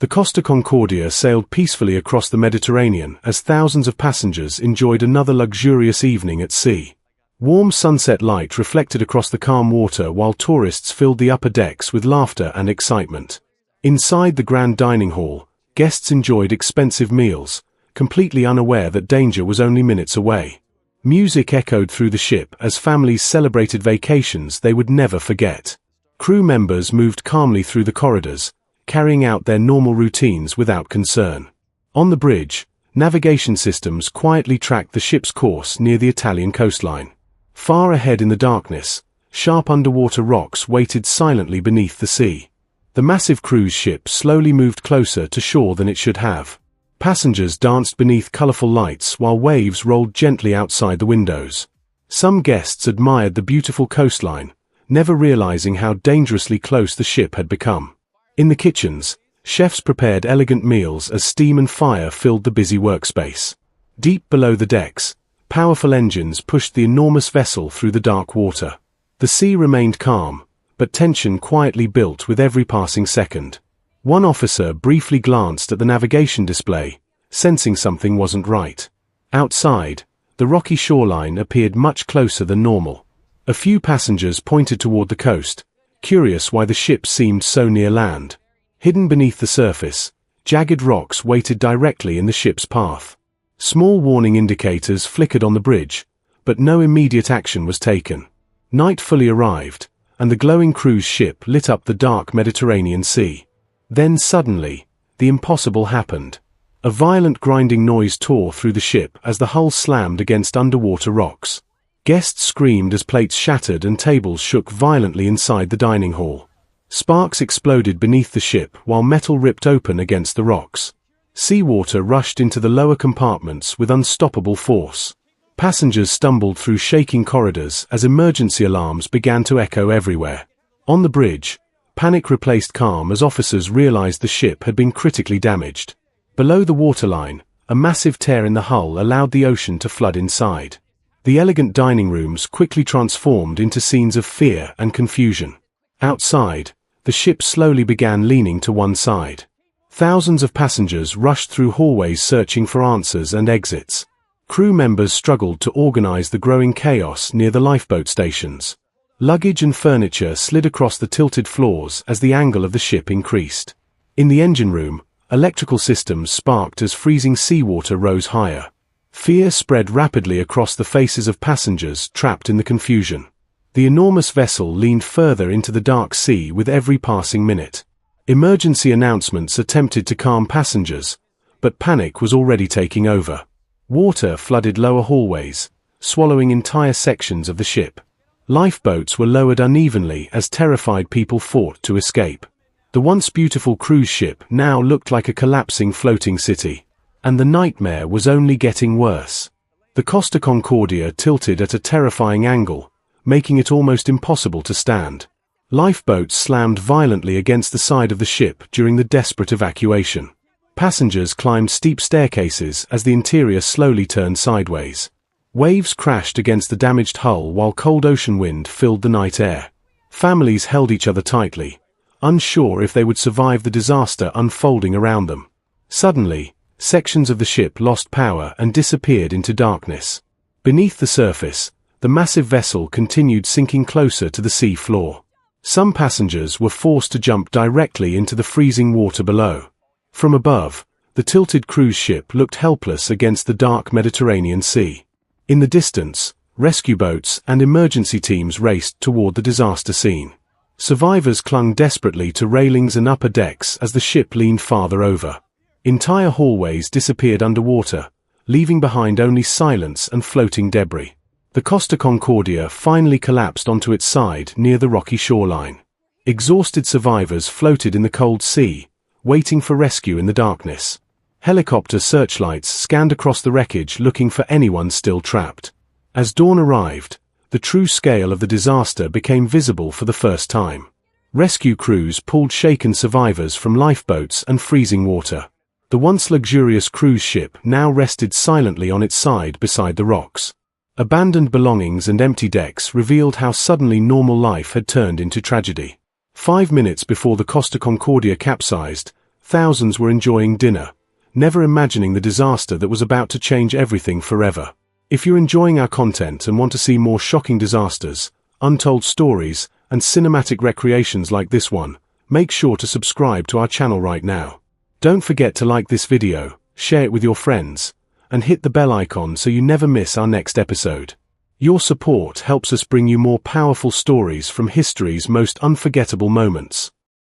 The Costa Concordia sailed peacefully across the Mediterranean as thousands of passengers enjoyed another luxurious evening at sea. Warm sunset light reflected across the calm water while tourists filled the upper decks with laughter and excitement. Inside the grand dining hall, guests enjoyed expensive meals, completely unaware that danger was only minutes away. Music echoed through the ship as families celebrated vacations they would never forget. Crew members moved calmly through the corridors, carrying out their normal routines without concern. On the bridge, navigation systems quietly tracked the ship's course near the Italian coastline. Far ahead in the darkness, sharp underwater rocks waited silently beneath the sea. The massive cruise ship slowly moved closer to shore than it should have. Passengers danced beneath colorful lights while waves rolled gently outside the windows. Some guests admired the beautiful coastline, never realizing how dangerously close the ship had become. In the kitchens, chefs prepared elegant meals as steam and fire filled the busy workspace. Deep below the decks, powerful engines pushed the enormous vessel through the dark water. The sea remained calm, but tension quietly built with every passing second. One officer briefly glanced at the navigation display, sensing something wasn't right. Outside, the rocky shoreline appeared much closer than normal. A few passengers pointed toward the coast, curious why the ship seemed so near land. Hidden beneath the surface, jagged rocks waited directly in the ship's path. Small warning indicators flickered on the bridge, but no immediate action was taken. Night fully arrived, and the glowing cruise ship lit up the dark Mediterranean Sea. Then suddenly, the impossible happened. A violent grinding noise tore through the ship as the hull slammed against underwater rocks. Guests screamed as plates shattered and tables shook violently inside the dining hall. Sparks exploded beneath the ship while metal ripped open against the rocks. Seawater rushed into the lower compartments with unstoppable force. Passengers stumbled through shaking corridors as emergency alarms began to echo everywhere. On the bridge, panic replaced calm as officers realized the ship had been critically damaged. Below the waterline, a massive tear in the hull allowed the ocean to flood inside. The elegant dining rooms quickly transformed into scenes of fear and confusion. Outside, the ship slowly began leaning to one side. Thousands of passengers rushed through hallways searching for answers and exits. Crew members struggled to organize the growing chaos near the lifeboat stations. Luggage and furniture slid across the tilted floors as the angle of the ship increased. In the engine room, electrical systems sparked as freezing seawater rose higher. Fear spread rapidly across the faces of passengers trapped in the confusion. The enormous vessel leaned further into the dark sea with every passing minute. Emergency announcements attempted to calm passengers, but panic was already taking over. Water flooded lower hallways, swallowing entire sections of the ship. Lifeboats were lowered unevenly as terrified people fought to escape. The once beautiful cruise ship now looked like a collapsing floating city. And the nightmare was only getting worse. The Costa Concordia tilted at a terrifying angle, making it almost impossible to stand. Lifeboats slammed violently against the side of the ship during the desperate evacuation. Passengers climbed steep staircases as the interior slowly turned sideways. Waves crashed against the damaged hull while cold ocean wind filled the night air. Families held each other tightly, unsure if they would survive the disaster unfolding around them. Suddenly, sections of the ship lost power and disappeared into darkness. Beneath the surface, the massive vessel continued sinking closer to the sea floor. Some passengers were forced to jump directly into the freezing water below. From above, the tilted cruise ship looked helpless against the dark Mediterranean Sea. In the distance, rescue boats and emergency teams raced toward the disaster scene. Survivors clung desperately to railings and upper decks as the ship leaned farther over. Entire hallways disappeared underwater, leaving behind only silence and floating debris. The Costa Concordia finally collapsed onto its side near the rocky shoreline. Exhausted survivors floated in the cold sea, waiting for rescue in the darkness. Helicopter searchlights scanned across the wreckage looking for anyone still trapped. As dawn arrived, the true scale of the disaster became visible for the first time. Rescue crews pulled shaken survivors from lifeboats and freezing water. The once luxurious cruise ship now rested silently on its side beside the rocks. Abandoned belongings and empty decks revealed how suddenly normal life had turned into tragedy. 5 minutes before the Costa Concordia capsized, thousands were enjoying dinner, never imagining the disaster that was about to change everything forever. If you're enjoying our content and want to see more shocking disasters, untold stories, and cinematic recreations like this one, make sure to subscribe to our channel right now. Don't forget to like this video, share it with your friends, and hit the bell icon so you never miss our next episode. Your support helps us bring you more powerful stories from history's most unforgettable moments.